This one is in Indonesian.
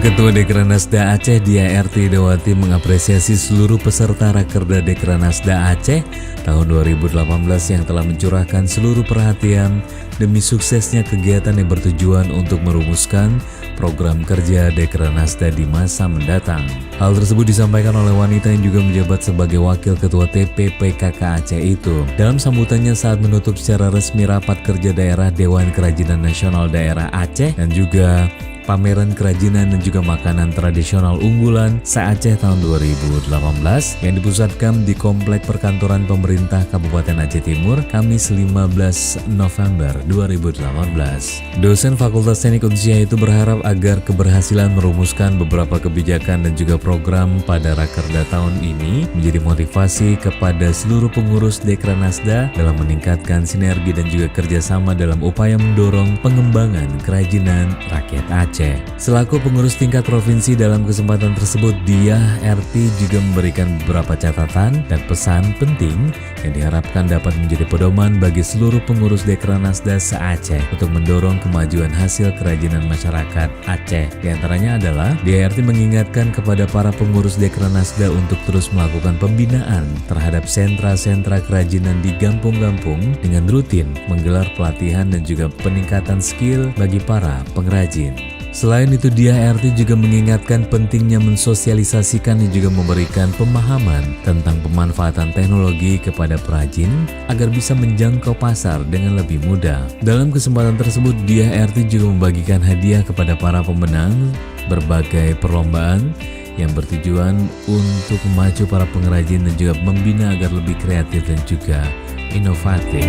Ketua Dekranasda Aceh Dia Ertidawati mengapresiasi seluruh peserta Rakerda Dekranasda Aceh tahun 2018 yang telah mencurahkan seluruh perhatian demi suksesnya kegiatan yang bertujuan untuk merumuskan program kerja Dekranasda di masa mendatang. Hal tersebut disampaikan oleh wanita yang juga menjabat sebagai Wakil Ketua TPPKK Aceh itu dalam sambutannya saat menutup secara resmi rapat kerja daerah Dewan Kerajinan Nasional Daerah Aceh dan juga pameran kerajinan dan juga makanan tradisional unggulan se-Aceh tahun 2018 yang dipusatkan di Komplek Perkantoran Pemerintah Kabupaten Aceh Timur, Kamis 15 November 2018. Dosen Fakultas Teknik Unsiyah itu berharap agar keberhasilan merumuskan beberapa kebijakan dan juga program pada Rakerda tahun ini menjadi motivasi kepada seluruh pengurus Dekranasda dalam meningkatkan sinergi dan juga kerjasama dalam upaya mendorong pengembangan kerajinan rakyat Aceh. Selaku pengurus tingkat provinsi dalam kesempatan tersebut, Diah Erti juga memberikan beberapa catatan dan pesan penting yang diharapkan dapat menjadi pedoman bagi seluruh pengurus Dekranasda se-Aceh untuk mendorong kemajuan hasil kerajinan masyarakat Aceh. Di antaranya adalah Diah Erti mengingatkan kepada para pengurus Dekranasda untuk terus melakukan pembinaan terhadap sentra-sentra kerajinan di kampung-kampung dengan rutin menggelar pelatihan dan juga peningkatan skill bagi para pengrajin. Selain itu, Diah Erti juga mengingatkan pentingnya mensosialisasikan dan juga memberikan pemahaman tentang pemanfaatan teknologi kepada perajin agar bisa menjangkau pasar dengan lebih mudah. Dalam kesempatan tersebut, Diah Erti juga membagikan hadiah kepada para pemenang berbagai perlombaan yang bertujuan untuk memacu para pengrajin dan juga membina agar lebih kreatif dan juga inovatif.